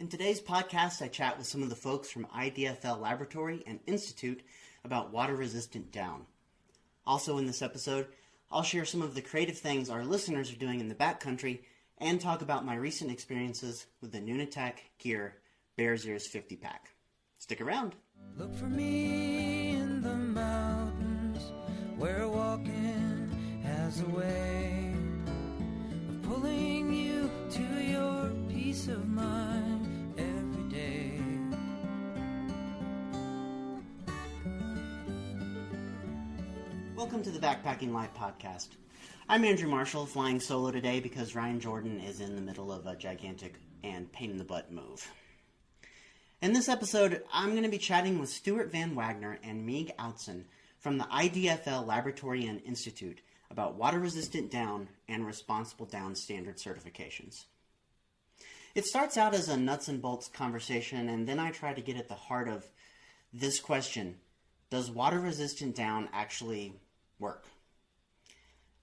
In today's podcast, I chat with some of the folks from IDFL Laboratory and Institute about water-resistant down. Also in this episode, I'll share some of the creative things our listeners are doing in the backcountry and talk about my recent experiences with the Nunatak Gear Bears Ears 50 pack. Stick around. Look for me in the mountains where walking has a way of pulling you to your peace of mind every day. Welcome to the Backpacking Life podcast. I'm Andrew Marshall, flying solo today because Ryan Jordan is in the middle of a gigantic and pain-in-the-butt move. In this episode, I'm going to be chatting with Stuart Van Wagner and Meeg Outson from the IDFL Laboratory and Institute about water-resistant down and responsible down standard certifications. It starts out as a nuts and bolts conversation, and then I try to get at the heart of this question: does water-resistant down actually work?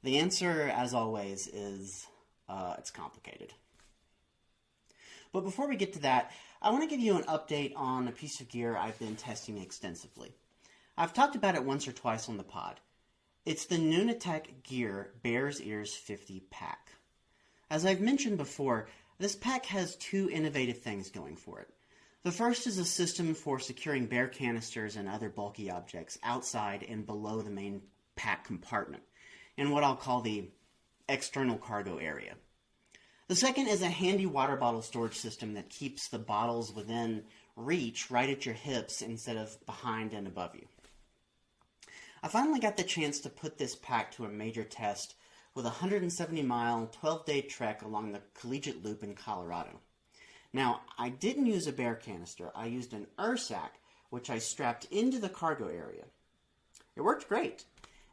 The answer, as always, is it's complicated. But before we get to that, I want to give you an update on a piece of gear I've been testing extensively. I've talked about it once or twice on the pod. It's the Nunatak Gear Bears Ears 50 pack. As I've mentioned before, this pack has two innovative things going for it. The first is a system for securing bear canisters and other bulky objects outside and below the main pack compartment, in what I'll call the external cargo area. The second is a handy water bottle storage system that keeps the bottles within reach right at your hips instead of behind and above you. I finally got the chance to put this pack to a major test with a 170-mile, 12-day trek along the Collegiate Loop in Colorado. Now, I didn't use a bear canister. I used an sack, which I strapped into the cargo area. It worked great,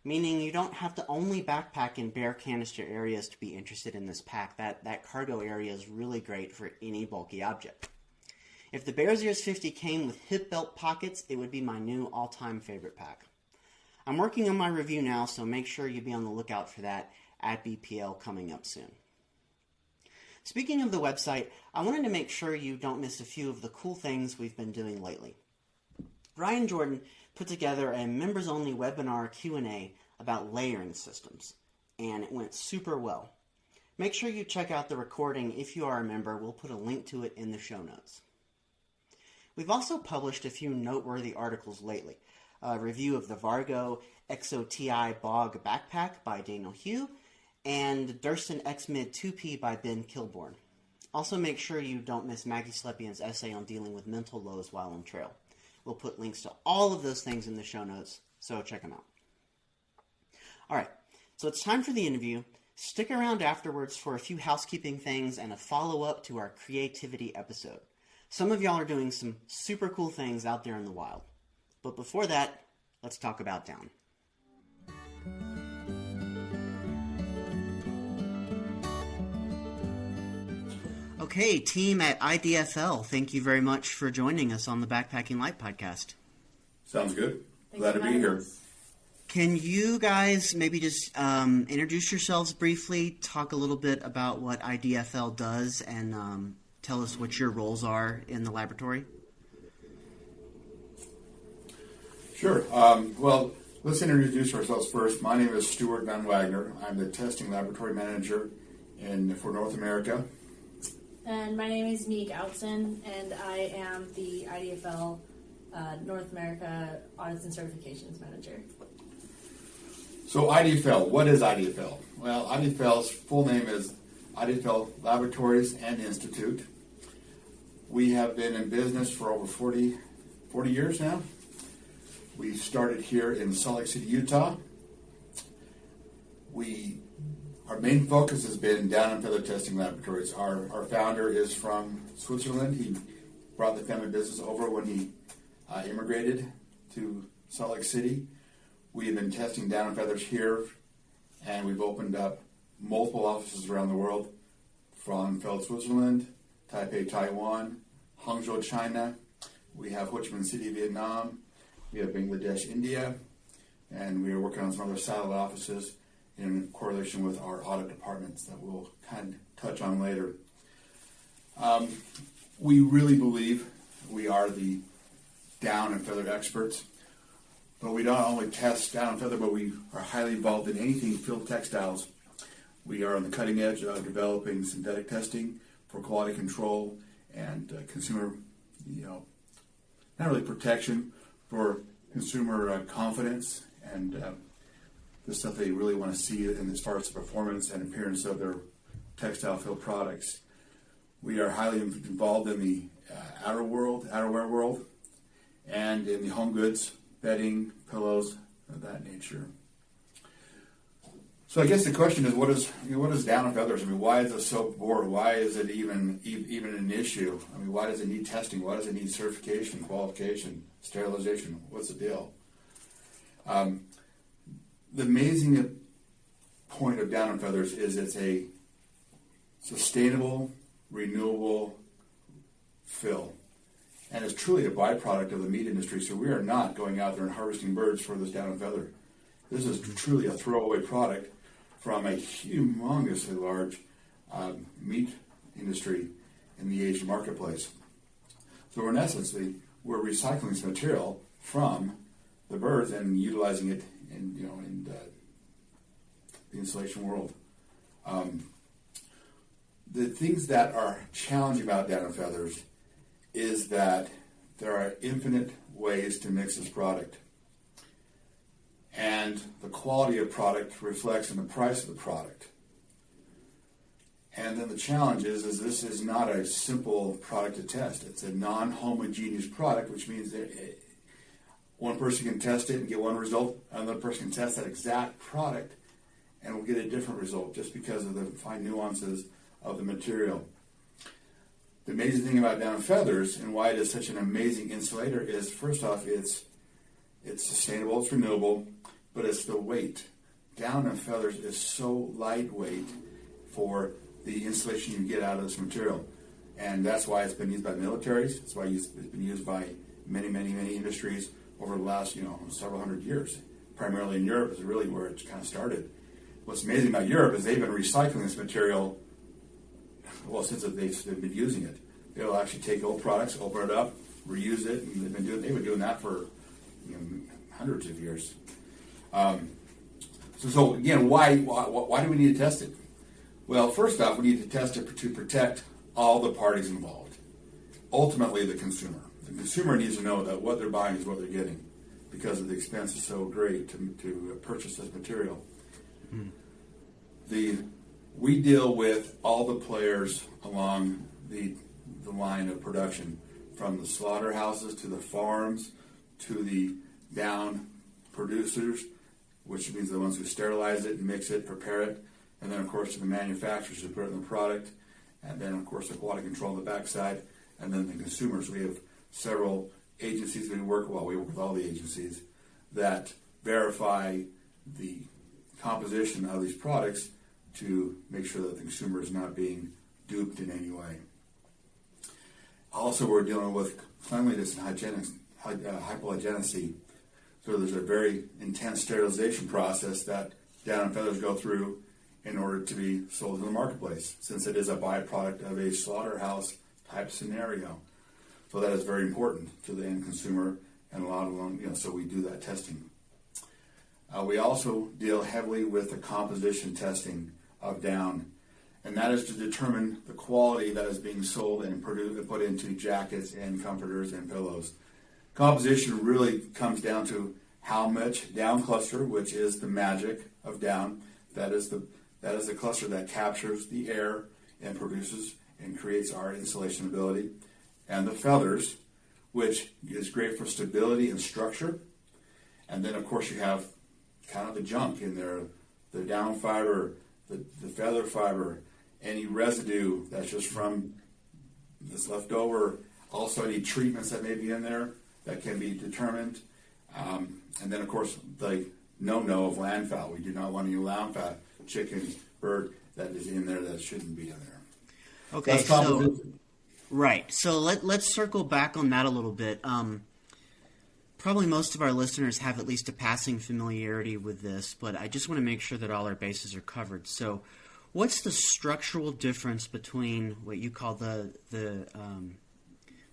meaning you don't have to only backpack in bear canister areas to be interested in this pack. That cargo area is really great for any bulky object. If the Bears Ears 50 came with hip belt pockets, it would be my new all-time favorite pack. I'm working on my review now, so make sure you be on the lookout for that at BPL coming up soon. Speaking of the website, I wanted to make sure you don't miss a few of the cool things we've been doing lately. Ryan Jordan put together a members-only webinar Q&A about layering systems, and it went super well. Make sure you check out the recording if you are a member. We'll put a link to it in the show notes. We've also published a few noteworthy articles lately. A review of the Vargo XOTI Bog Backpack by Daniel Hugh, and Durston X-Mid 2P by Ben Kilborn. Also make sure you don't miss Maggie Slepian's essay on dealing with mental lows while on trail. We'll put links to all of those things in the show notes, so check them out. Alright, so it's time for the interview. Stick around afterwards for a few housekeeping things and a follow-up to our creativity episode. Some of y'all are doing some super cool things out there in the wild. But before that, let's talk about down. Okay, team at IDFL, thank you very much for joining us on the Backpacking Life podcast. Sounds good. Glad to be here. Can you guys maybe just introduce yourselves briefly, talk a little bit about what IDFL does, and tell us what your roles are in the laboratory? Sure. Well, let's introduce ourselves first. My name is Stuart Van Wagner. I'm the testing laboratory manager for North America. And my name is Meeg Outson, and I am the IDFL North America Audits and Certifications Manager. So IDFL, what is IDFL? Well, IDFL's full name is IDFL Laboratories and Institute. We have been in business for over 40 years now. We started here in Salt Lake City, Utah. Our main focus has been down and feather testing laboratories. Our founder is from Switzerland. He brought the family business over when he immigrated to Salt Lake City. We have been testing down and feathers here, and we've opened up multiple offices around the world, from Feld, Switzerland, Taipei, Taiwan, Hangzhou, China. We have Ho Chi Minh City, Vietnam. We have Bangladesh, India, and we are working on some other satellite offices in correlation with our audit departments that we'll kind of touch on later. We really believe we are the down and feather experts. But we don't only test down and feather, but we are highly involved in anything field textiles. We are on the cutting edge of developing synthetic testing for quality control and consumer, not really protection, for consumer confidence and the stuff they really want to see in as far as the performance and appearance of their textile field products. We are highly involved in the outerwear world, and in the home goods, bedding, pillows, of that nature. So I guess the question is, what is down and feathers? I mean, why is it so broad? Why is it even an issue? I mean, why does it need testing? Why does it need certification, qualification, sterilization? What's the deal? The amazing point of down and feathers is it's a sustainable, renewable fill. And it's truly a byproduct of the meat industry, so we are not going out there and harvesting birds for this down and feather. This is truly a throwaway product from a humongously large meat industry in the Asian marketplace. So in essence, we're recycling this material from the birds and utilizing it in the insulation world. The things that are challenging about down and feathers is that there are infinite ways to mix this product. And the quality of product reflects in the price of the product. And then the challenge is this is not a simple product to test. It's a non-homogeneous product, which means that one person can test it and get one result, another person can test that exact product and will get a different result just because of the fine nuances of the material. The amazing thing about down and feathers and why it is such an amazing insulator is, first off, it's sustainable, it's renewable, but it's the weight. Down and feathers is so lightweight for the insulation you get out of this material. And that's why it's been used by militaries. That's why it's been used by many, many, many industries over the last, several hundred years. Primarily in Europe is really where it kind of started. What's amazing about Europe is they've been recycling this material since they've been using it. They'll actually take old products, open it up, reuse it, and they've been doing that for hundreds of years. So again, why do we need to test it? Well, first off, we need to test it to protect all the parties involved. Ultimately, the consumer. The consumer needs to know that what they're buying is what they're getting because of the expense is so great to purchase this material. We deal with all the players along the line of production, from the slaughterhouses to the farms to the down producers, which means the ones who sterilize it, mix it, prepare it, and then of course to the manufacturers who put it in the product, and then of course the quality control on the backside, and then the consumers. We have several agencies we work with all the agencies that verify the composition of these products to make sure that the consumer is not being duped in any way. Also, we're dealing with cleanliness and hypoallergenicity. So there's a very intense sterilization process that down and feathers go through in order to be sold in the marketplace, since it is a byproduct of a slaughterhouse type scenario. So that is very important to the end consumer, and a lot of them, so we do that testing. We also deal heavily with the composition testing of down, and that is to determine the quality that is being sold and put into jackets and comforters and pillows. Composition really comes down to how much down cluster, which is the magic of down. That is the cluster that captures the air and produces and creates our insulation ability. And the feathers, which is great for stability and structure. And then, of course, you have kind of the junk in there, the down fiber, the feather fiber, any residue that's just from this left over, also any treatments that may be in there that can be determined. And then, of course, the no-no of landfowl. We do not want any landfowl, chicken, bird that is in there that shouldn't be in there. Okay, so right. So let's circle back on that a little bit. Probably most of our listeners have at least a passing familiarity with this, but I just want to make sure that all our bases are covered. So what's the structural difference between what you call the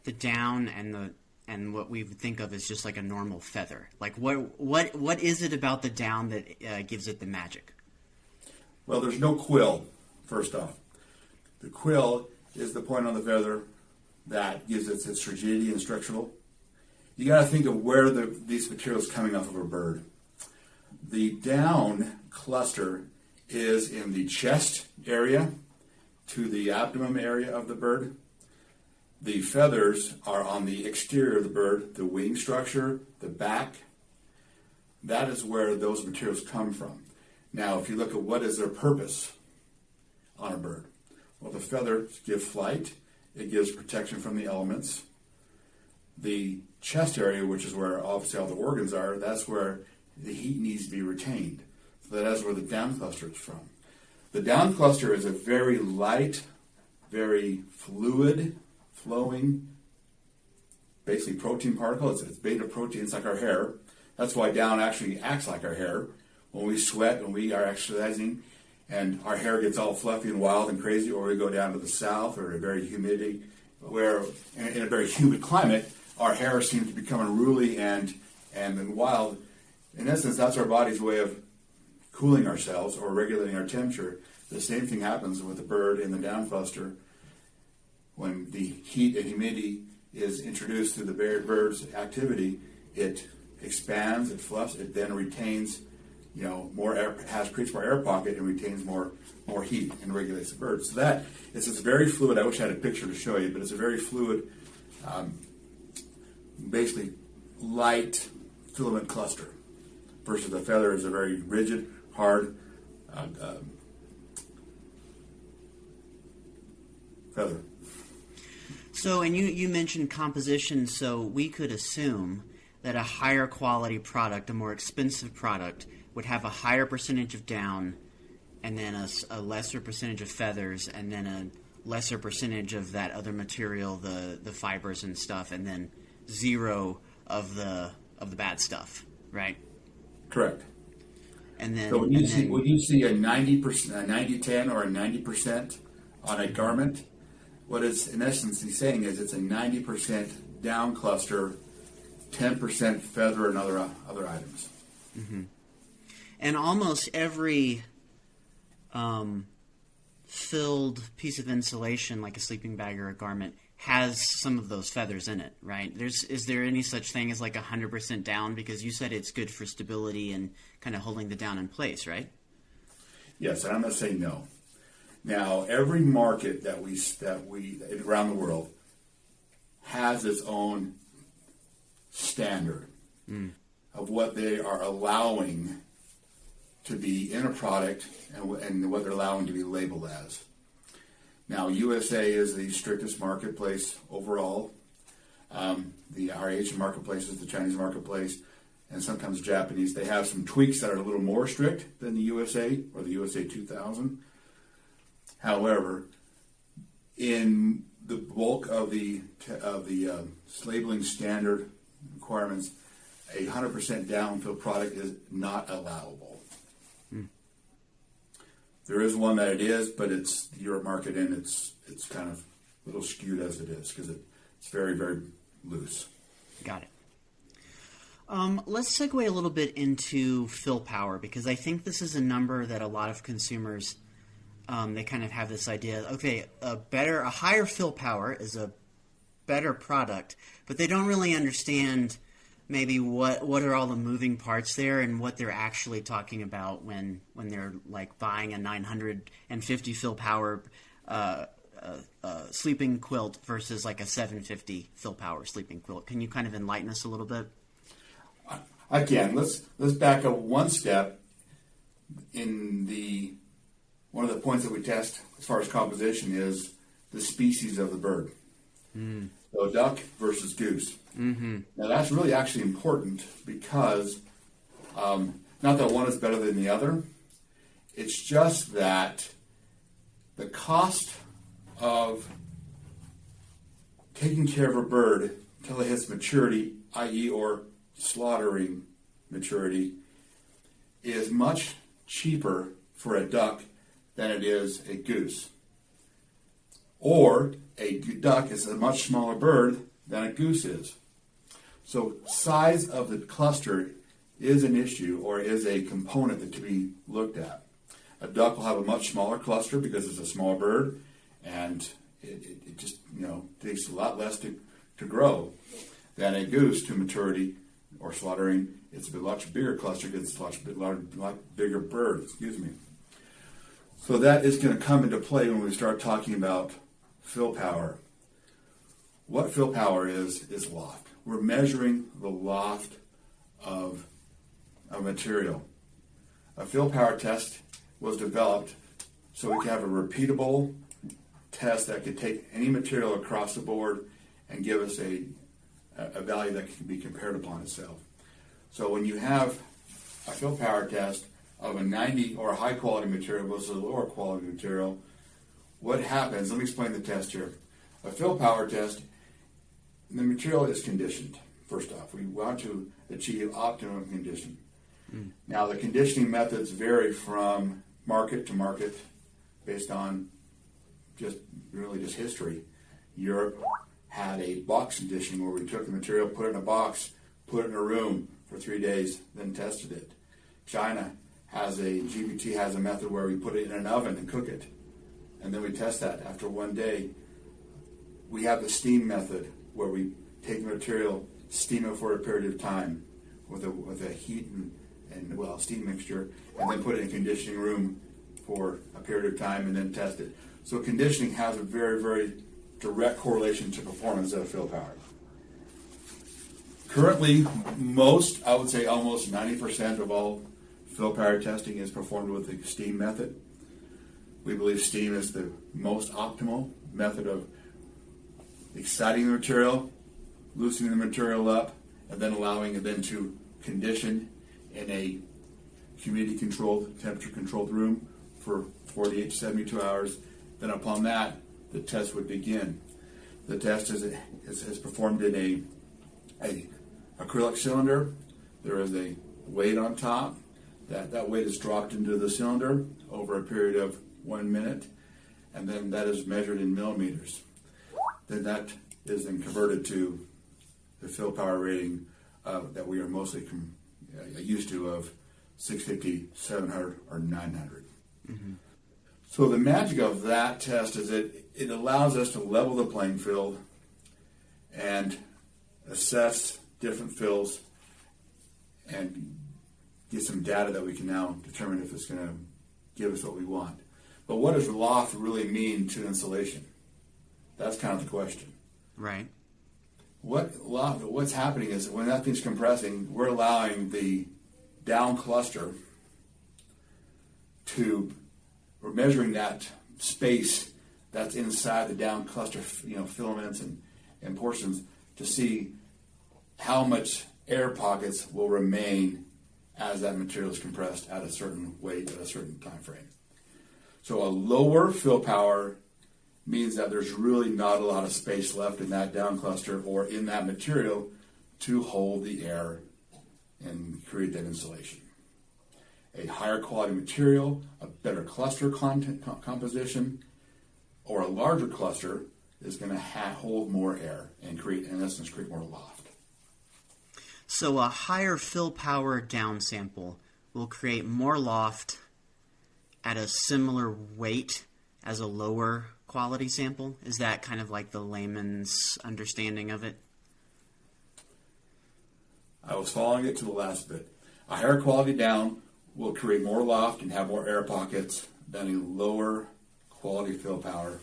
the down and what we would think of as just like a normal feather? Like what is it about the down that gives it the magic? Well, there's no quill, first off. The quill is the point on the feather that gives it its rigidity and structural. You got to think of where these materials coming off of a bird. The down cluster is in the chest area to the abdomen area of the bird. The feathers are on the exterior of the bird, the wing structure, the back. That is where those materials come from. Now, if you look at what is their purpose on a bird, well, the feathers give flight. It gives protection from the elements. The chest area, which is where obviously all the organs are, that's where the heat needs to be retained. So that is where the down cluster is from. The down cluster is a very light, very fluid, flowing, basically protein particle. It's beta protein. It's like our hair. That's why down actually acts like our hair. When we sweat, when we are exercising, and our hair gets all fluffy and wild and crazy, or we go down to the south or a very humidity, where in a very humid climate, our hair seems to become unruly and wild. In essence, that's our body's way of cooling ourselves or regulating our temperature. The same thing happens with the bird in the down cluster. When the heat and humidity is introduced through the bird's activity, it expands, it fluffs, it then retains, more air, creates more air pocket and retains more heat and regulates the bird. So that it's very fluid. I wish I had a picture to show you, but it's a very fluid, basically light filament cluster versus the feather is a very rigid, hard feather. So, and you mentioned composition, so we could assume that a higher quality product, a more expensive product, would have a higher percentage of down and then a lesser percentage of feathers and then a lesser percentage of that other material, the fibers and stuff, and then zero of the bad stuff, right? Correct. And then, so when you see a 90%, a 90-10 or a 90% on a garment, what it's in essence he's saying is it's a 90% down cluster, 10% feather and other items. Mm-hmm. And almost every filled piece of insulation, like a sleeping bag or a garment, has some of those feathers in it, right? Is there any such thing as like 100% down? Because you said it's good for stability and kind of holding the down in place, right? Yes, and I'm going to say no. Now, every market that we around the world has its own standard of what they are allowing to be in a product and what they're allowing to be labeled as. Now, USA is the strictest marketplace overall. Our Asian marketplace is the Chinese marketplace, and sometimes Japanese. They have some tweaks that are a little more strict than the USA or the USA 2000. However, in the bulk of the labeling standard requirements, a 100% down-fill product is not allowable. There is one that it is, but it's the Europe market, and it's kind of a little skewed as it is because it's very, very loose. Got it. Let's segue a little bit into fill power, because I think this is a number that a lot of consumers, they kind of have this idea, okay, a higher fill power is a better product, but they don't really understand maybe what are all the moving parts there and what they're actually talking about when they're like buying a 950 fill power sleeping quilt versus like a 750 fill power sleeping quilt. Can you kind of enlighten us a little bit? I can. Let's back up one step. One of the points that we test as far as composition is the species of the bird. So duck versus goose. Mm-hmm. Now that's really actually important because not that one is better than the other. It's just that the cost of taking care of a bird until it hits maturity, i.e. or slaughtering maturity, is much cheaper for a duck than it is a goose. Or a duck is a much smaller bird than a goose is. So size of the cluster is an issue, or is a component that to be looked at. A duck will have a much smaller cluster because it's a small bird, and it just takes a lot less to grow than a goose to maturity or slaughtering. It's a much bigger cluster because it's a lot bigger bird. So that is going to come into play when we start talking about fill power. What fill power is loft. We're measuring the loft of a material. A fill power test was developed so we could have a repeatable test that could take any material across the board and give us a value that can be compared upon itself. So when you have a fill power test of a 90 or a high quality material versus a lower quality material, what happens? Let me explain the test here. A fill power test, the material is conditioned. First off, we want to achieve optimum condition. Now, the conditioning methods vary from market to market based on just history. Europe had a box conditioning where we took the material, put it in a box, put it in a room for 3 days, then tested it. China GBT has a method where we put it in an oven and cook it, and then we test that after 1 day. We have the steam method where we take the material, steam it for a period of time with a heat and steam mixture, and then put it in a conditioning room for a period of time and then test it. So conditioning has a very, very direct correlation to performance of fill power. Currently, I would say almost 90% of all fill power testing is performed with the steam method. We believe steam is the most optimal method of exciting the material, loosening the material up, and then allowing it then to condition in a humidity-controlled, temperature-controlled room for 48 to 72 hours. Then upon that, the test would begin. The test is performed in a acrylic cylinder. There is a weight on top. That weight is dropped into the cylinder over a period of 1 minute, and then that is measured in millimeters. Then that is then converted to the fill power rating that we are mostly used to of 650, 700, or 900. Mm-hmm. So the magic of that test is that it allows us to level the playing field and assess different fills and get some data that we can now determine if it's going to give us what we want. But what does loft really mean to insulation? That's kind of the question. Right. What's happening is when that thing's compressing, we're allowing the down cluster we're measuring that space that's inside the down cluster, filaments and portions, to see how much air pockets will remain as that material is compressed at a certain weight at a certain time frame. So a lower fill power means that there's really not a lot of space left in that down cluster or in that material to hold the air and create that insulation. A higher quality material, a better cluster composition, or a larger cluster is going to hold more air and create more loft. So a higher fill power down sample will create more loft at a similar weight as a lower quality sample? Is that kind of like the layman's understanding of it? I was following it to the last bit. A higher quality down will create more loft and have more air pockets than a lower quality fill power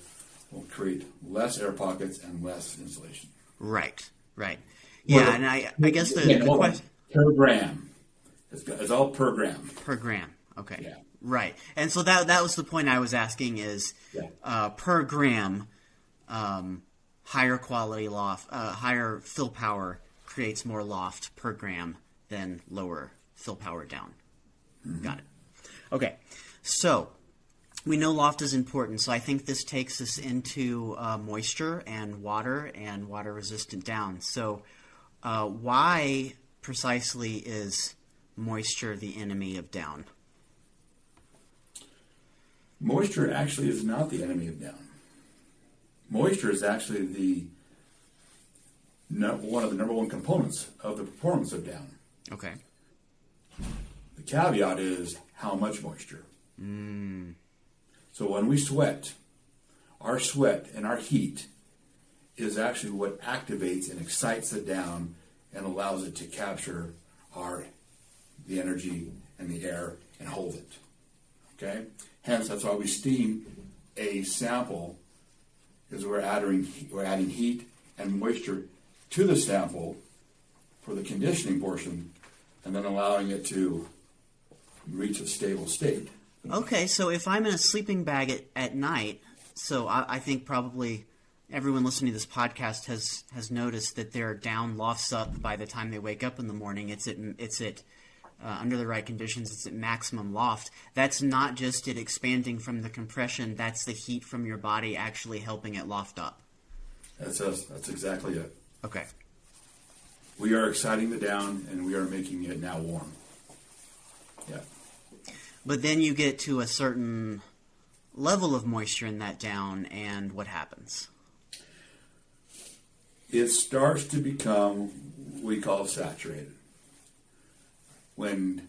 will create less air pockets and less insulation. Right. Yeah, and I guess the question... Per gram. It's all per gram. Per gram, okay. Yeah. Right. And so that was the point I was asking is per gram, higher quality loft, higher fill power creates more loft per gram than lower fill power down. Mm-hmm. Got it. Okay. So we know loft is important, so I think this takes us into moisture and water resistant down. So why precisely is moisture the enemy of down? Moisture actually is not the enemy of down. Moisture is actually one of the number one components of the performance of down. Okay. The caveat is how much moisture. So when we sweat, our sweat and our heat is actually what activates and excites the down and allows it to capture the energy and the air and hold it. Okay? Hence, that's why we steam a sample, because we're adding heat and moisture to the sample for the conditioning portion, and then allowing it to reach a stable state. Okay, so if I'm in a sleeping bag at night, so I think probably everyone listening to this podcast has noticed that their down lofts up by the time they wake up in the morning. It's at under the right conditions, it's at maximum loft. That's not just it expanding from the compression, that's the heat from your body actually helping it loft up. That's exactly it. Okay. We are exciting the down, and we are making it now warm. Yeah. But then you get to a certain level of moisture in that down, and what happens? It starts to become what we call saturated. Down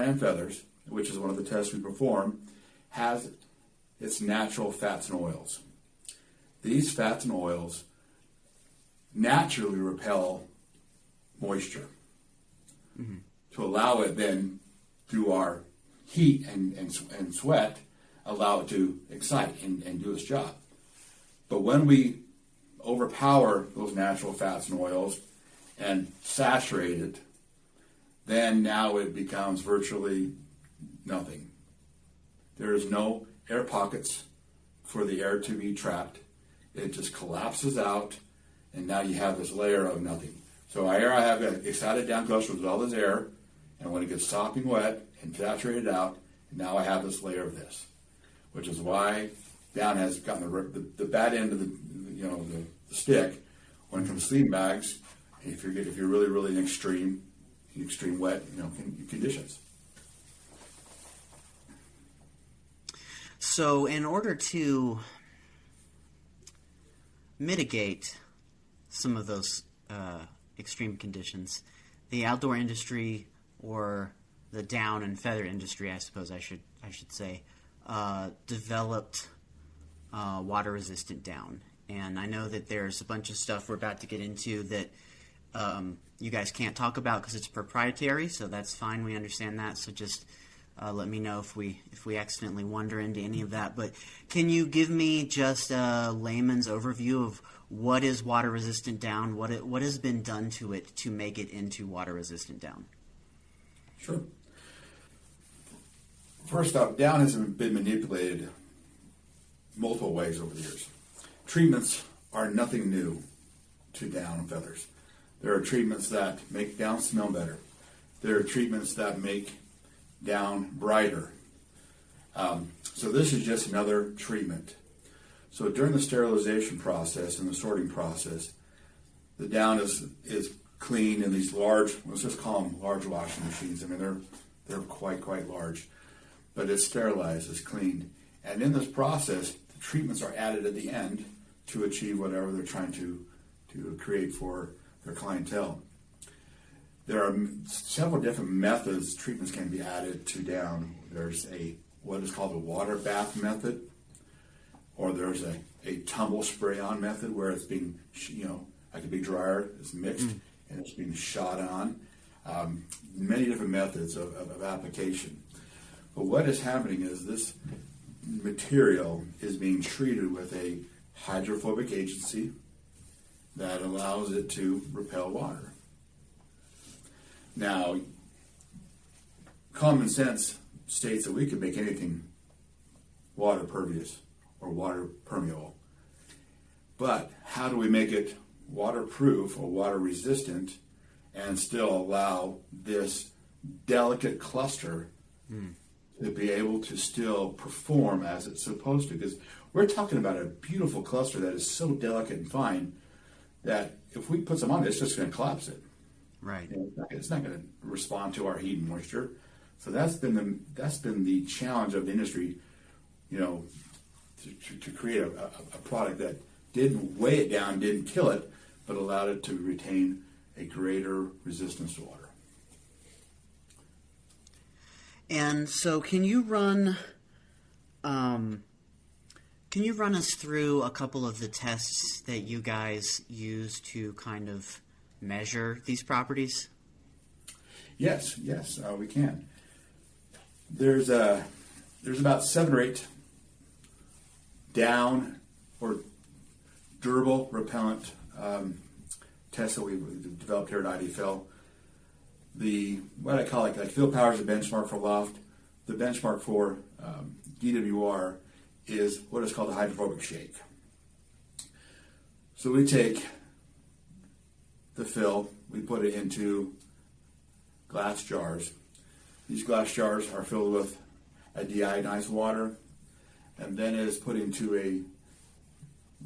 and feathers, which is one of the tests we perform, has its natural fats and oils. These fats and oils naturally repel moisture to allow it then, through our heat and sweat, allow it to excite and do its job. But when we overpower those natural fats and oils and saturate it, then now it becomes virtually nothing. There is no air pockets for the air to be trapped. It just collapses out, and now you have this layer of nothing. So I have an excited down cluster with all this air, and when it gets sopping wet and saturated out, now I have this layer of this, which is why down has gotten the bad end of the stick when it comes to sleeping bags. If you're really in extreme wet conditions. So in order to mitigate some of those extreme conditions, the outdoor industry, or the down and feather industry, I suppose I should say, developed water-resistant down. And I know that there's a bunch of stuff we're about to get into that you guys can't talk about because it's proprietary, so that's fine. We understand that. So just let me know if we accidentally wander into any of that. But can you give me just a layman's overview of what is water-resistant down? What has been done to it to make it into water-resistant down? Sure. First off, down has been manipulated multiple ways over the years. Treatments are nothing new to down and feathers. There are treatments that make down smell better. There are treatments that make down brighter. So this is just another treatment. So during the sterilization process and the sorting process, the down is cleaned in these large, let's just call them large washing machines. I mean, they're quite large. But it's sterilized, it's cleaned. And in this process, the treatments are added at the end to achieve whatever they're trying to create for their clientele. There are several different methods treatments can be added to down. There's what is called a water bath method, or there's a tumble spray on method where it's being, like a big dryer, it's mixed and it's being shot on. Many different methods of application. But what is happening is this material is being treated with a hydrophobic agency that allows it to repel water. Now, common sense states that we could make anything water pervious or water permeable. But how do we make it waterproof or water resistant and still allow this delicate cluster to be able to still perform as it's supposed to? Because we're talking about a beautiful cluster that is so delicate and fine that if we put some on it, it's just going to collapse it. Right. It's not going to respond to our heat and moisture. So that's been the challenge of the industry, to create a product that didn't weigh it down, didn't kill it, but allowed it to retain a greater resistance to water. And so can you run us through a couple of the tests that you guys use to kind of measure these properties? Yes, we can. There's about 7 or 8 down or durable repellent tests that we've developed here at IDFL. What I call like Phil Powers' the benchmark for loft. The benchmark for DWR is what is called a hydrophobic shake. So we take the fill, we put it into glass jars. These glass jars are filled with a deionized water, and then it is put into a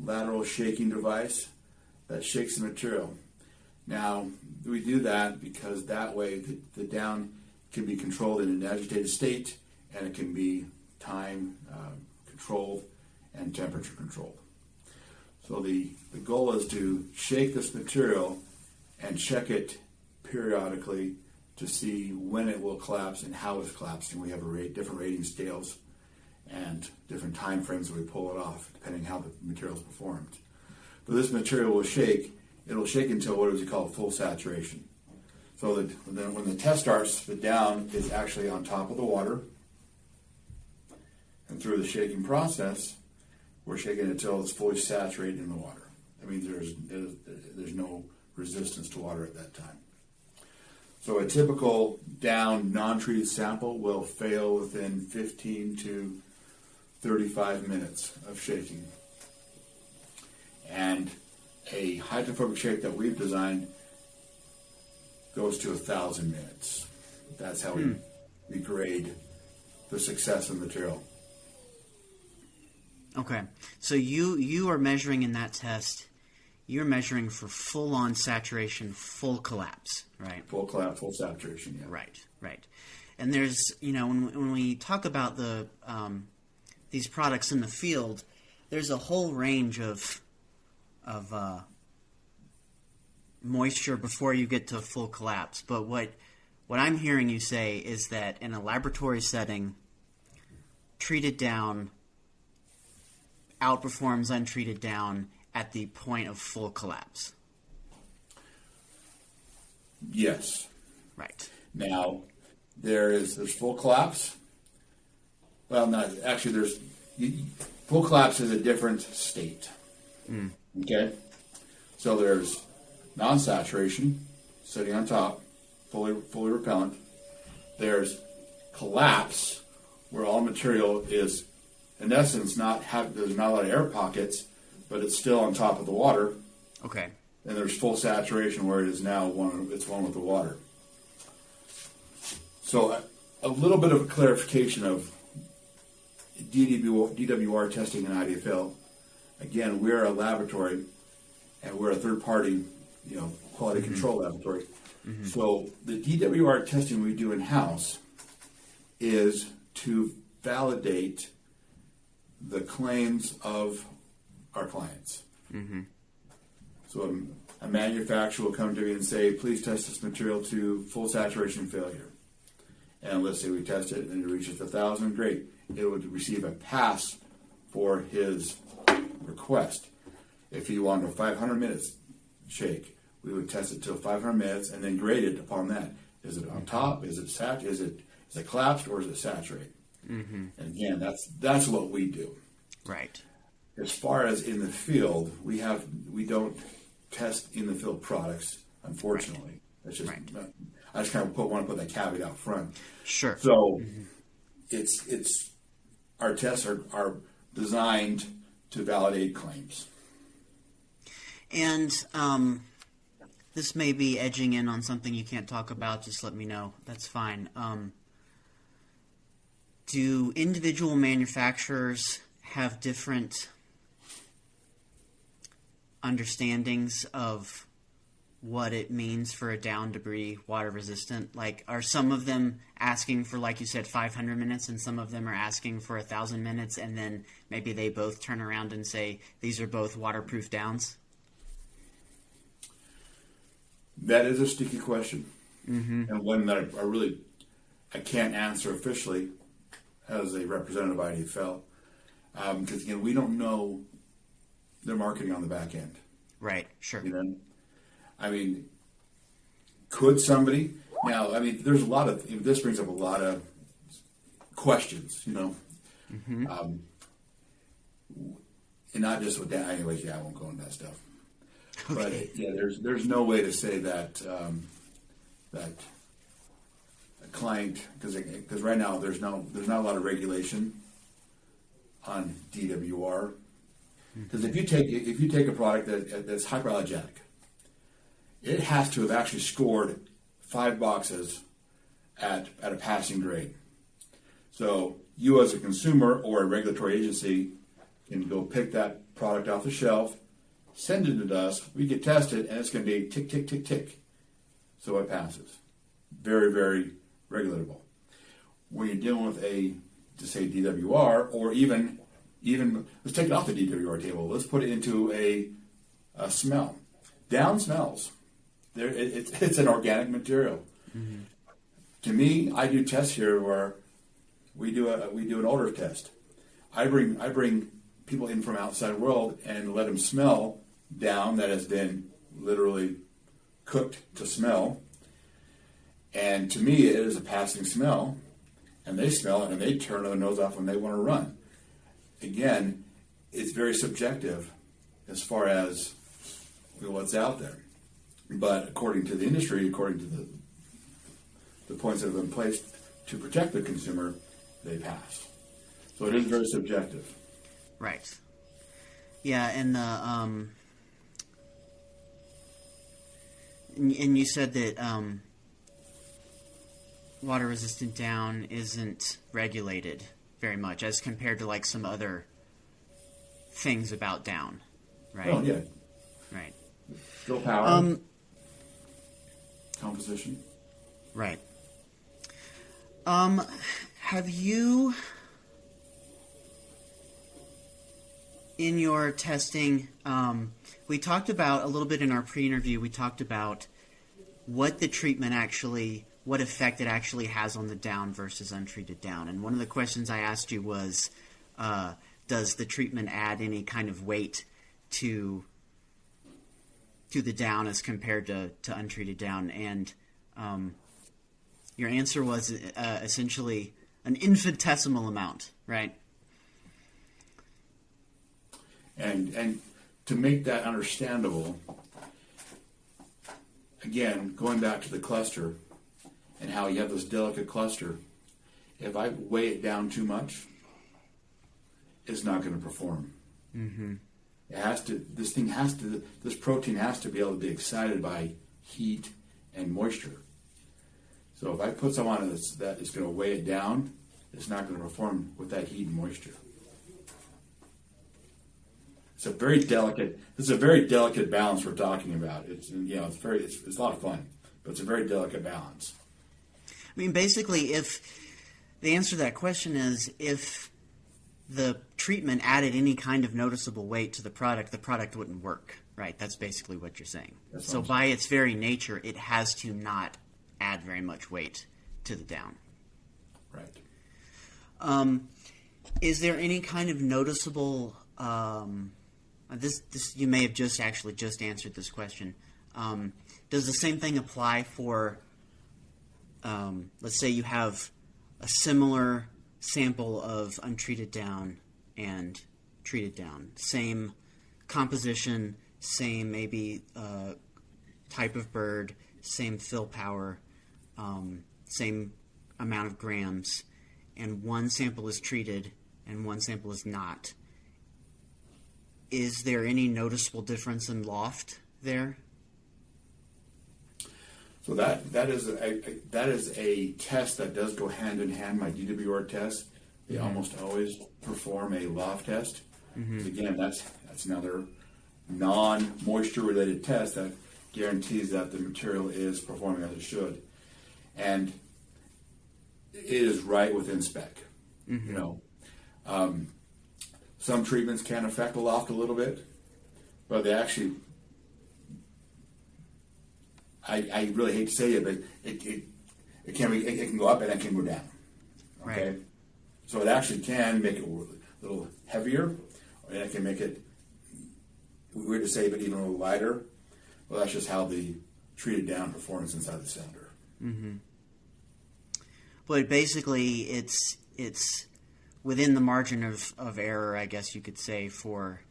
lateral shaking device that shakes the material. Now, we do that because that way the down can be controlled in an agitated state, and it can be time controlled and temperature controlled. So the goal is to shake this material and check it periodically to see when it will collapse and how it's collapsing. We have different rating scales and different time frames that we pull it off, depending how the material is performed. But this material will shake. It'll shake until what is called full saturation. So that when the test starts, the down is actually on top of the water. And through the shaking process, we're shaking it until it's fully saturated in the water. That means there's no resistance to water at that time. So a typical down non-treated sample will fail within 15 to 35 minutes of shaking. And a hydrophobic shake that we've designed goes to 1,000 minutes. That's how we grade the success of the material. Okay, so you are measuring in that test, you're measuring for full-on saturation, full collapse, right? Full collapse, full saturation, yeah. Right. And there's, when we talk about the these products in the field, there's a whole range of moisture before you get to full collapse. But what I'm hearing you say is that in a laboratory setting, treated down outperforms untreated down at the point of full collapse. Yes. Right. Now, there's full collapse. Well, not actually. Full collapse is a different state. Okay. So there's non-saturation, sitting on top, fully repellent. There's collapse, where all material is, in essence, there's not a lot of air pockets, but it's still on top of the water. Okay. And there's full saturation, where it is now one with the water. So a little bit of a clarification of DWR testing in IDFL. Again, we're a laboratory, and we're a third-party, quality control laboratory. Mm-hmm. So the DWR testing we do in-house is to validate the claims of our clients. Mm-hmm. So a manufacturer will come to me and say, please test this material to full saturation failure. And let's say we test it and it reaches 1,000, great. It would receive a pass for his request. If he wanted a 500 minutes shake, we would test it till 500 minutes and then grade it upon that. Is it on top? Is it collapsed, or is it saturated? Mm-hmm. And again, that's what we do. Right. As far as in the field, we don't test in the field products, unfortunately. Right. That's just I just kind of want to put that caveat out front. Sure. So it's our tests are designed to validate claims. And this may be edging in on something you can't talk about. Just let me know. That's fine. Do individual manufacturers have different understandings of what it means for a down to be water resistant? Like, are some of them asking for, like you said, 500 minutes, and some of them are asking for 1,000 minutes, and then maybe they both turn around and say these are both waterproof downs? That is a sticky question, and one that I can't answer officially as a representative of IDFL, because again, we don't know their marketing on the back end. Right. Sure. You know, I mean, could somebody now? I mean, there's a lot of this brings up a lot of questions. You know, and not just with that. Anyways, I won't go into that stuff. Okay. But yeah, there's no way to say that that a client, because right now there's not a lot of regulation on DWR. Because if you take a product that's hyperallergenic, it has to have actually scored 5 boxes at a passing grade. So you as a consumer or a regulatory agency can go pick that product off the shelf, send it to us, we get tested, and it's going to be tick, tick, tick, tick. So it passes. Very, very regulatable. When you're dealing with say DWR, or even let's take it off the DWR table. Let's put it into a smell. Down smells. It's an organic material. Mm-hmm. To me, I do tests here where we do an odor test. I bring people in from outside world and let them smell down that has been literally cooked to smell. And to me, it is a passing smell. And they smell it and they turn their nose off when they want to run. Again, it's very subjective as far as what's out there. But according to the industry, according to the points that have been placed to protect the consumer, they pass. So it is very subjective. Right. Yeah, and the and you said that water-resistant down isn't regulated very much as compared to like some other things about down, right? Oh yeah. Right. Fill power. Composition. Right. Have you, in your testing, we talked about a little bit in our pre-interview, we talked about what the treatment actually, what effect it actually has on the down versus untreated down. And one of the questions I asked you was, does the treatment add any kind of weight to the down as compared to untreated down? And your answer was essentially an infinitesimal amount, right? And to make that understandable, again, going back to the cluster and how you have this delicate cluster, if I weigh it down too much, it's not going to perform. Mm-hmm. It has to. This protein has to be able to be excited by heat and moisture. So if I put some on it that is going to weigh it down, it's not going to perform with that heat and moisture. It's a very delicate. This is a very delicate balance we're talking about. It's a lot of fun, but it's a very delicate balance. I mean, basically, if the answer to that question is if the treatment added any kind of noticeable weight to the product wouldn't work, right? That's basically what you're saying. So by its very nature, it has to not add very much weight to the down. Right. Is there any kind of noticeable... This you may have just answered this question. Does the same thing apply for, let's say you have a similar sample of untreated down and treated down, same composition, same maybe type of bird, same fill power, same amount of grams, and one sample is treated and one sample is not? Is there any noticeable difference in loft there? So that is a test that does go hand in hand. My DWR test, they almost always perform a loft test. Mm-hmm. Again, that's another non-moisture related test that guarantees that the material is performing as it should. And it is right within spec. Mm-hmm. You know, some treatments can affect the loft a little bit, but they actually, I really hate to say it, but it can go up and it can go down. Okay, Right. So it actually can make it a little heavier, and it can make it, weird to say, but even a little lighter. Well, that's just how the treated down performs inside the cylinder. Mm-hmm. But basically, it's within the margin of error, I guess you could say, for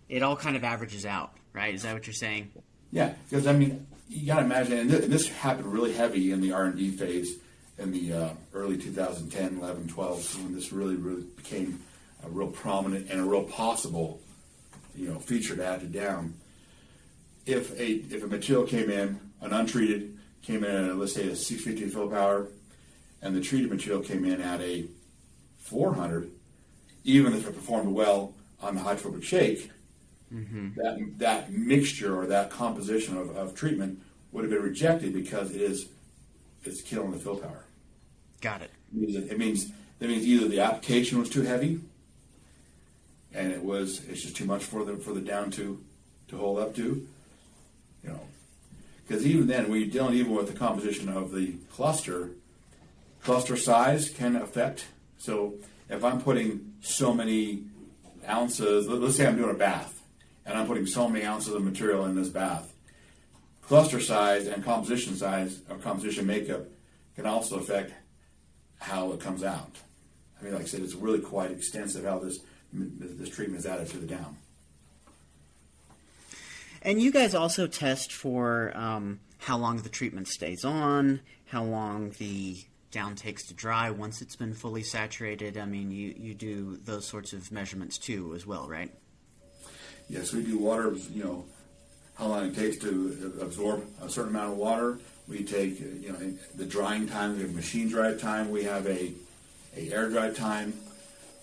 it all kind of averages out, right? Is that what you're saying? Yeah, because I mean, you got to imagine, and this happened really heavy in the R&D phase in the early 2010, 11, 12, so when this really became a real prominent and a real possible, feature to add to down. If a material came in, an untreated came in at, let's say, a 650 fill power, and the treated material came in at a 400, even if it performed well on the hydrophobic shake, Mm-hmm. that mixture or that composition of treatment would have been rejected because it's killing the fill power. Got it. It means either the application was too heavy, and it's just too much for the down to hold up to, because even then we're dealing even with the composition of the cluster size can affect. So if I'm putting so many ounces, let's say I'm doing a bath, and I'm putting so many ounces of material in this bath, cluster size and composition size or composition makeup can also affect how it comes out. I mean, like I said, it's really quite extensive how this treatment is added to the down. And you guys also test for how long the treatment stays on, how long the down takes to dry once it's been fully saturated. I mean, you do those sorts of measurements too as well, right? Yes, we do water, how long it takes to absorb a certain amount of water. We take, the drying time, we have machine dry time, we have a air dry time.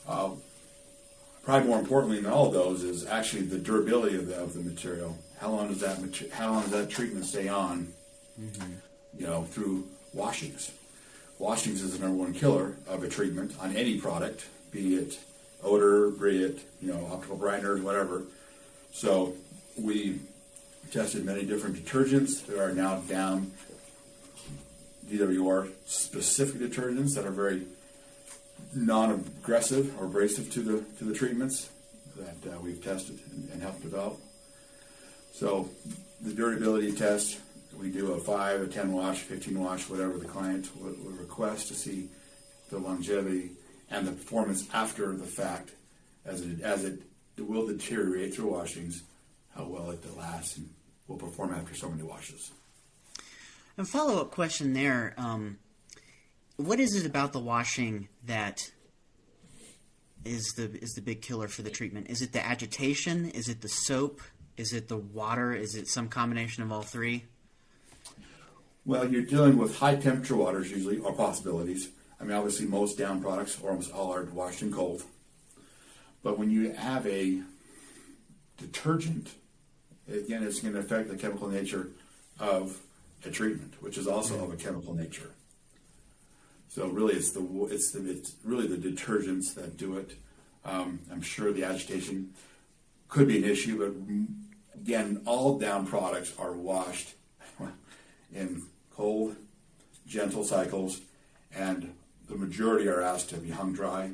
Probably more importantly than all of those is actually the durability of the material. How long does that treatment stay on? Mm-hmm. Through washings. Washings is the number one killer of a treatment on any product, be it odor, be it optical brighteners, whatever. So we tested many different detergents. There are now down DWR specific detergents that are very non-aggressive or abrasive to the treatments that we've tested and helped develop. So the durability test, we do a 5, a 10 wash, 15 wash, whatever the client would request to see the longevity and the performance after the fact, as it will deteriorate through washings, how well it lasts and will perform after so many washes. And follow-up question there. What is it about the washing that is the big killer for the treatment? Is it the agitation? Is it the soap? Is it the water? Is it some combination of all three? Well, you're dealing with high temperature waters usually, or possibilities. I mean, obviously most down products, or almost all, are washed in cold. But when you have a detergent, again, it's going to affect the chemical nature of a treatment, which is also of a chemical nature. So really, it's really the detergents that do it. I'm sure the agitation could be an issue, but again, all down products are washed in cold, gentle cycles, and the majority are asked to be hung dry.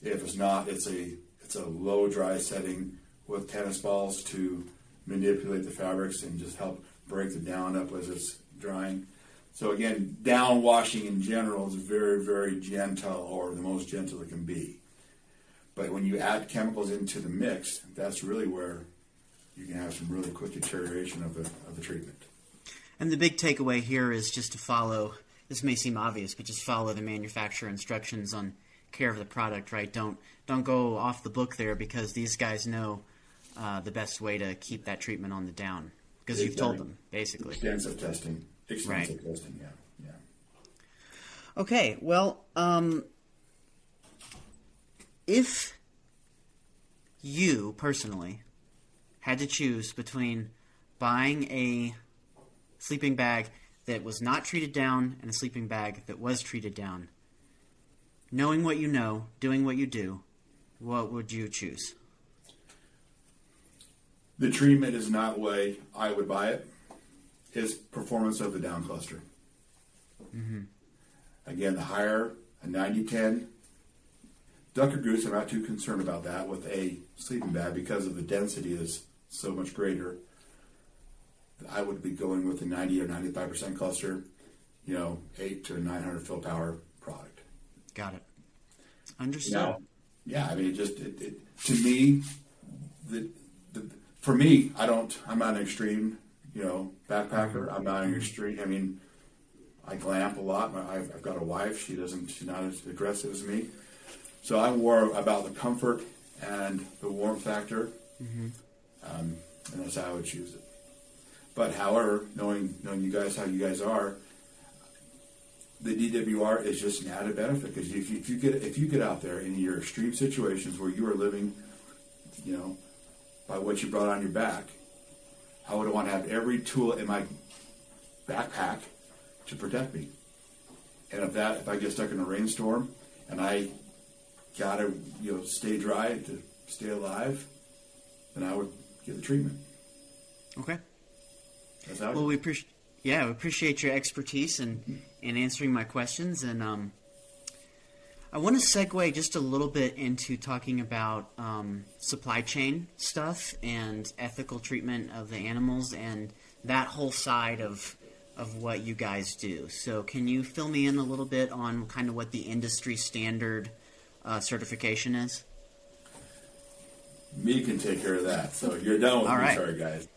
If it's not, it's a low dry setting with tennis balls to manipulate the fabrics and just help break the down up as it's drying. So again, down washing in general is very, very gentle, or the most gentle it can be. But when you add chemicals into the mix, that's really where you can have some really quick deterioration of the treatment. And the big takeaway here is just to follow, this may seem obvious, but just follow the manufacturer instructions on care of the product, right? Don't go off the book there, because these guys know the best way to keep that treatment on the down, because you've told them, basically. Extensive testing, right. Yeah. Okay, well, if you personally had to choose between buying a sleeping bag that was not treated down and a sleeping bag that was treated down. Knowing what you know, doing what you do, what would you choose? The treatment is not why I would buy it. It's performance of the down cluster. Mm-hmm. Again, the higher a 90-10. Duck or goose, I'm not too concerned about that with a sleeping bag because of the density is so much greater. I would be going with a 90 or 95% cluster, 8 to 900 fill power product. Got it. Understood. Yeah, I mean, to me, for me, I'm not an extreme, backpacker. I'm not an extreme, I glamp a lot. I've got a wife. She's not as aggressive as me. So I'm more about the comfort and the warmth factor. Mm-hmm. And that's how I would choose it. But however, knowing you guys, how you guys are, the DWR is just an added benefit because if you get out there in your extreme situations where you are living, by what you brought on your back, I would want to have every tool in my backpack to protect me. And if I get stuck in a rainstorm and I gotta stay dry to stay alive, then I would get the treatment. Okay. That's how. Well, we appreciate your expertise in answering my questions, and I want to segue just a little bit into talking about supply chain stuff and ethical treatment of the animals and that whole side of what you guys do. So can you fill me in a little bit on kind of what the industry standard certification is? Me can take care of that. So you're done with All me. right. Sorry, guys.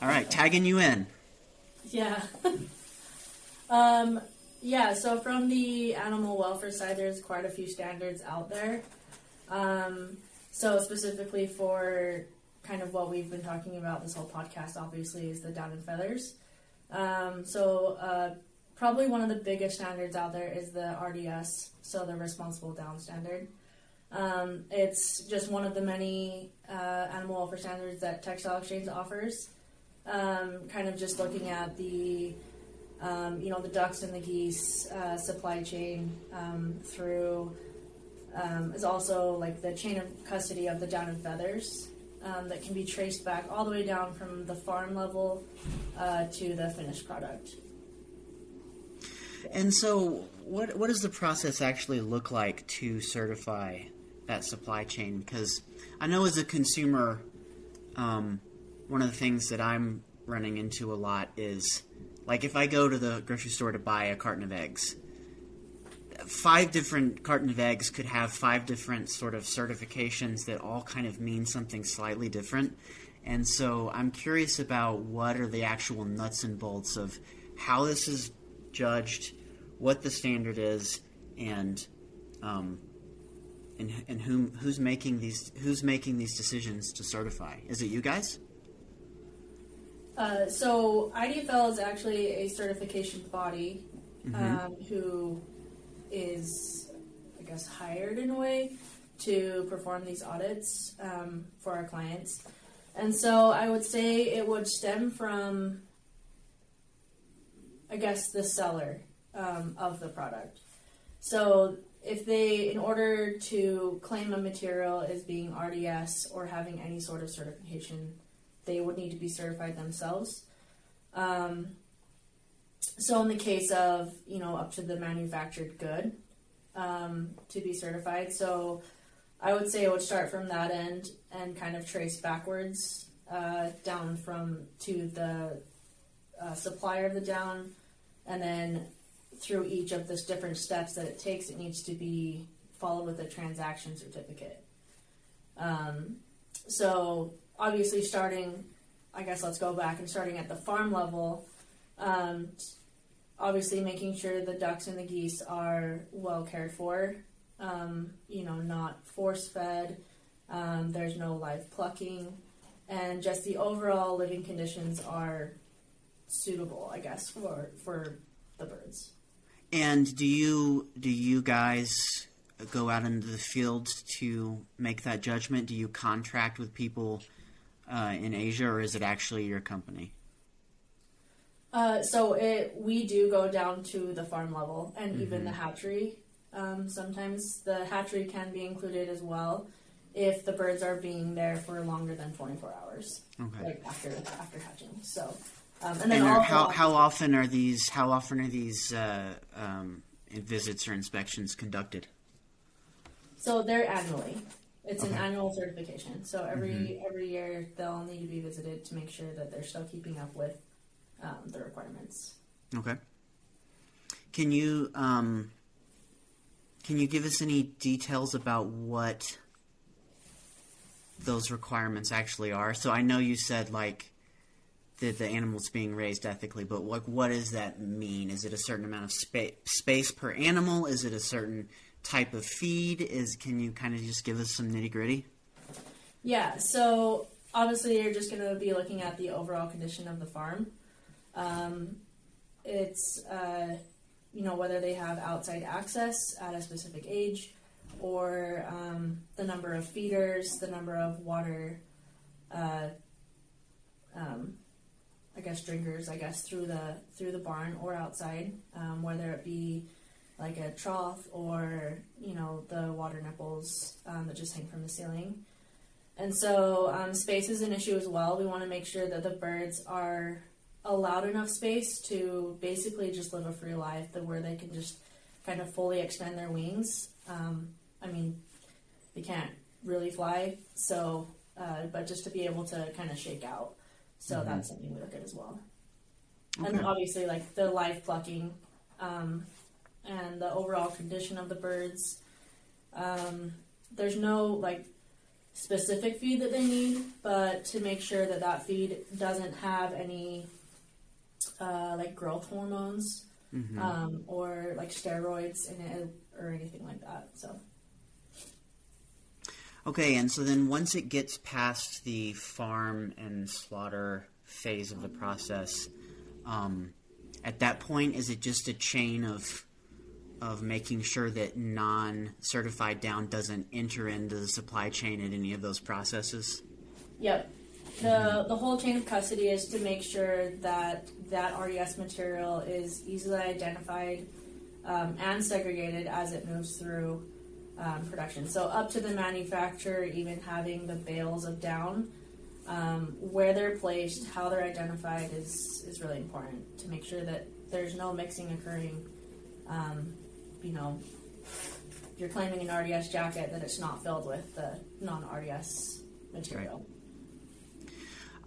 All right, tagging you in. Yeah. So from the animal welfare side, there's quite a few standards out there. So specifically for kind of what we've been talking about this whole podcast, obviously, is the down and feathers. Probably one of the biggest standards out there is the RDS, so the Responsible Down Standard. It's just one of the many animal welfare standards that Textile Exchange offers. Kind of just looking at the the ducks and the geese supply chain through is also like the chain of custody of the down and feathers that can be traced back all the way down from the farm level to the finished product. And so what does the process actually look like to certify that supply chain? Because I know as a consumer, one of the things that I'm running into a lot is, like, if I go to the grocery store to buy a carton of eggs, 5 different carton of eggs could have 5 different sort of certifications that all kind of mean something slightly different. And so I'm curious about what are the actual nuts and bolts of how this is judged, what the standard is, and who's making these decisions to certify. Is it you guys? So IDFL is actually a certification body who is, I guess, hired in a way to perform these audits for our clients. And so I would say it would stem from, I guess, the seller of the product. So if they, in order to claim a material as being RDS or having any sort of certification, they would need to be certified themselves. So in the case of, up to the manufactured good to be certified. So I would say it would start from that end and kind of trace backwards down to the supplier of the down, and then through each of the different steps that it takes, it needs to be followed with a transaction certificate. So obviously let's go back and starting at the farm level, obviously making sure the ducks and the geese are well cared for, not force-fed, there's no live plucking, and just the overall living conditions are suitable, I guess, for the birds. And do you guys go out into the field to make that judgment? Do you contract with people in Asia, or is it actually your company? We do go down to the farm level and even the hatchery. Sometimes the hatchery can be included as well if the birds are being there for longer than 24 hours, like after hatching. So, and then how often are these visits or inspections conducted? So they're annually. It's an annual certification. So every year they'll need to be visited to make sure that they're still keeping up with the requirements. Okay. Can you give us any details about what those requirements actually are? So I know you said like the animal's being raised ethically, but what does that mean? Is it a certain amount of space per animal? Is it a certain type of feed? Can you kind of just give us some nitty gritty? Yeah. So obviously you're just going to be looking at the overall condition of the farm. It's whether they have outside access at a specific age, or the number of feeders, the number of water, drinkers, through the barn or outside, whether it be like a trough or, the water nipples that just hang from the ceiling. And so space is an issue as well. We want to make sure that the birds are allowed enough space to basically just live a free life, where they can just kind of fully extend their wings. They can't really fly, so but just to be able to kind of shake out. So that's something we look at as well. Okay. And then obviously like the live plucking and the overall condition of the birds. There's no like specific feed that they need, but to make sure that feed doesn't have any like growth hormones or like steroids in it or anything like that. So. Okay, and so then once it gets past the farm and slaughter phase of the process, at that point, is it just a chain of making sure that non-certified down doesn't enter into the supply chain at any of those processes? Yep. The whole chain of custody is to make sure that RDS material is easily identified and segregated as it moves through production. So up to the manufacturer, even having the bales of down, where they're placed, how they're identified is really important to make sure that there's no mixing occurring. You're claiming an RDS jacket, that it's not filled with the non-RDS material. Right.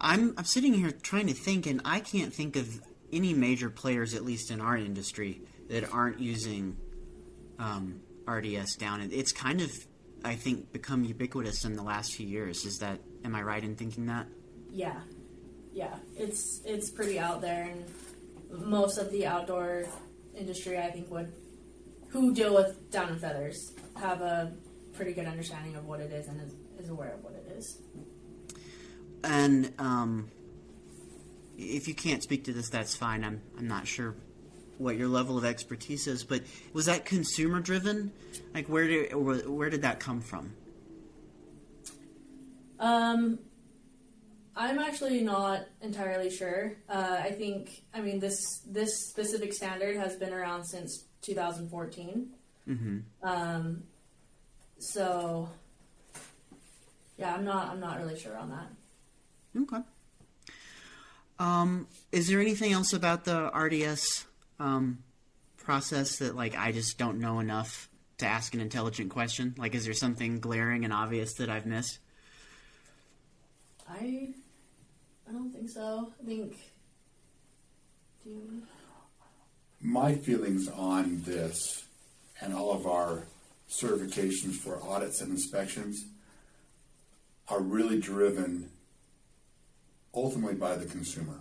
I'm sitting here trying to think, and I can't think of any major players, at least in our industry, that aren't using RDS down. It's kind of, I think, become ubiquitous in the last few years. Am I right in thinking that? Yeah. It's pretty out there, and most of the outdoor industry, I think, who deal with down and feathers have a pretty good understanding of what it is and is aware of what it is. And if you can't speak to this, that's fine. I'm not sure what your level of expertise is, but was that consumer driven? Like, where did that come from? I'm actually not entirely sure. I think, this specific standard has been around since 2014. So yeah, I'm not really sure on that. Okay. Is there anything else about the RDS process that, like, I just don't know enough to ask an intelligent question? Like, is there something glaring and obvious that I've missed? I don't think so. My feelings on this and all of our certifications for audits and inspections are really driven ultimately by the consumer.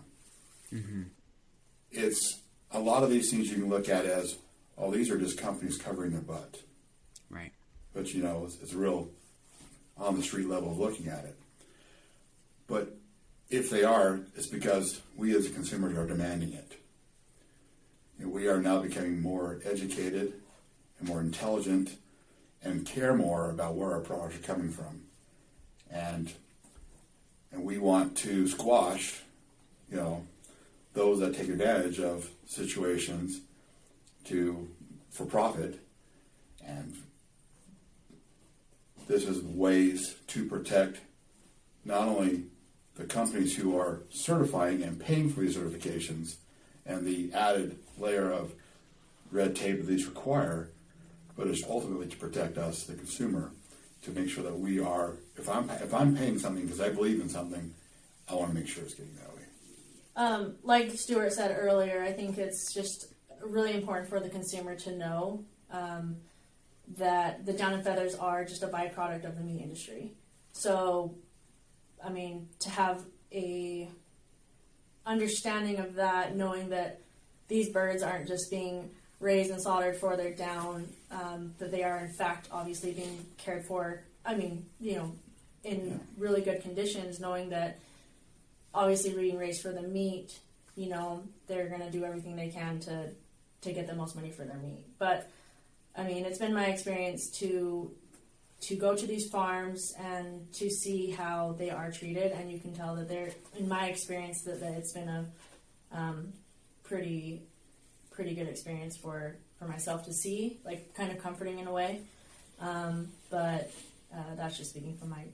It's a lot of these things you can look at as, oh, these are just companies covering their butt. Right. But, it's a real on the street level of looking at it. But if they are, it's because we as a consumer are demanding it. We are now becoming more educated and more intelligent and care more about where our products are coming from. And we want to squash, the those that take advantage of situations for profit. And this is ways to protect not only the companies who are certifying and paying for these certifications and the added layer of red tape that these require, but it's ultimately to protect us, the consumer, to make sure that we are, if I'm paying something because I believe in something, I want to make sure it's getting that way. Like Stuart said earlier, I think it's just really important for the consumer to know that the down and feathers are just a byproduct of the meat industry. So, I mean, to have a understanding of that, knowing that these birds aren't just being raised and slaughtered for their down, that they are in fact obviously being cared for, I mean, you know, in really good conditions, knowing that obviously being raised for the meat, you know, they're going to do everything they can to get the most money for their meat. But, I mean, it's been my experience to go to these farms and to see how they are treated, and you can tell that they're, in my experience, that it's been a pretty good experience for myself to see, like kind of comforting in a way. But that's just speaking from my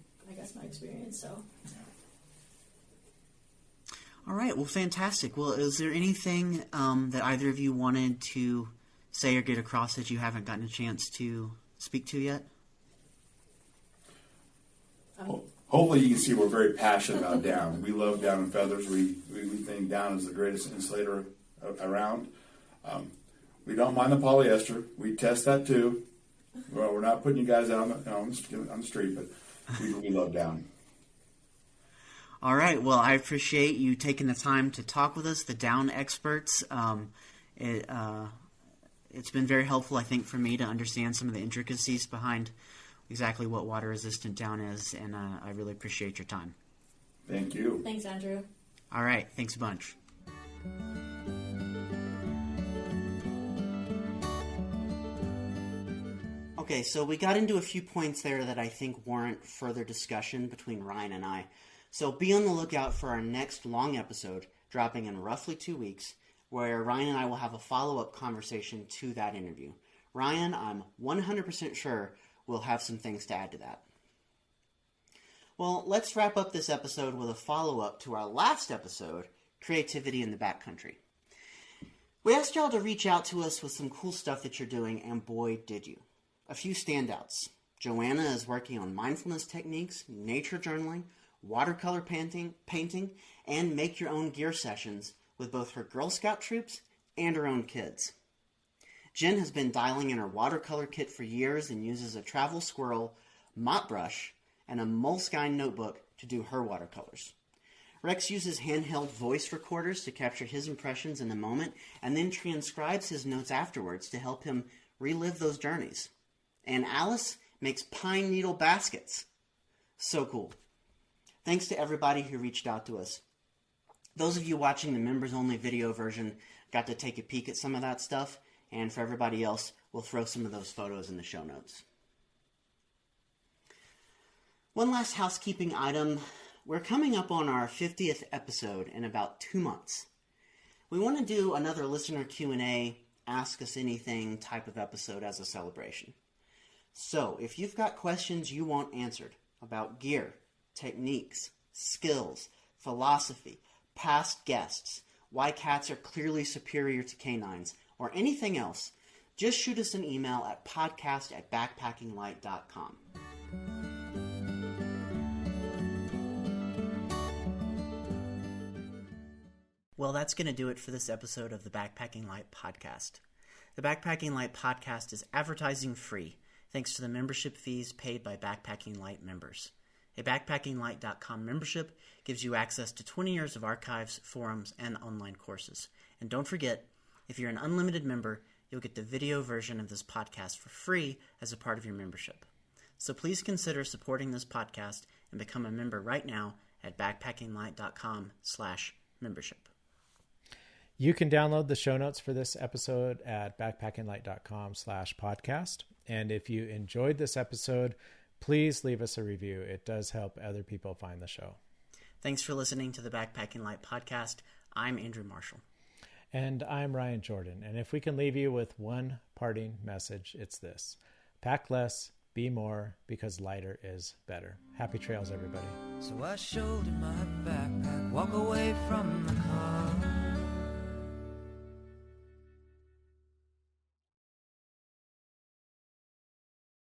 experience. So. All right. Well, fantastic. Well, is there anything that either of you wanted to say or get across that you haven't gotten a chance to speak to yet? Hopefully you can see we're very passionate about down. We love down and feathers. We think down is the greatest insulator around. We don't mind the polyester. We test that too. Well, we're not putting you guys out on the street, but we love down. All right. Well, I appreciate you taking the time to talk with us, the down experts. It's been very helpful, I think, for me to understand some of the intricacies behind exactly what water-resistant down is, and I really appreciate your time. Thank you. Thanks, Andrew. All right. Thanks a bunch. Okay, so we got into a few points there that I think warrant further discussion between Ryan and I. So be on the lookout for our next long episode, dropping in roughly 2 weeks, where Ryan and I will have a follow-up conversation to that interview. Ryan, I'm 100% sure we'll have some things to add to that. Well, let's wrap up this episode with a follow-up to our last episode, Creativity in the Backcountry. We asked y'all to reach out to us with some cool stuff that you're doing, and boy, did you. A few standouts. Joanna is working on mindfulness techniques, nature journaling, watercolor painting, and make-your-own gear sessions with both her Girl Scout troops and her own kids. Jen has been dialing in her watercolor kit for years and uses a travel squirrel, mop brush, and a Moleskine notebook to do her watercolors. Rex uses handheld voice recorders to capture his impressions in the moment and then transcribes his notes afterwards to help him relive those journeys. And Alice makes pine needle baskets. So cool. Thanks to everybody who reached out to us. Those of you watching the members-only video version got to take a peek at some of that stuff, and for everybody else, we'll throw some of those photos in the show notes. One last housekeeping item. We're coming up on our 50th episode in about 2 months. We want to do another listener Q&A, ask us anything type of episode as a celebration. So, if you've got questions you want answered about gear, techniques, skills, philosophy, past guests, why cats are clearly superior to canines, or anything else, just shoot us an email at podcast@backpackinglight.com. Well, that's going to do it for this episode of the Backpacking Light podcast. The Backpacking Light podcast is advertising free, thanks to the membership fees paid by Backpacking Light members. A backpackinglight.com membership gives you access to 20 years of archives, forums, and online courses. And don't forget, if you're an unlimited member, you'll get the video version of this podcast for free as a part of your membership. So please consider supporting this podcast and become a member right now at backpackinglight.com/membership. You can download the show notes for this episode at backpackinglight.com/podcast. And if you enjoyed this episode, please leave us a review. It does help other people find the show. Thanks for listening to the Backpacking Light podcast. I'm Andrew Marshall. And I'm Ryan Jordan. And if we can leave you with one parting message, it's this: pack less, be more, because lighter is better. Happy trails, everybody. So I shoulder my backpack, walk away from the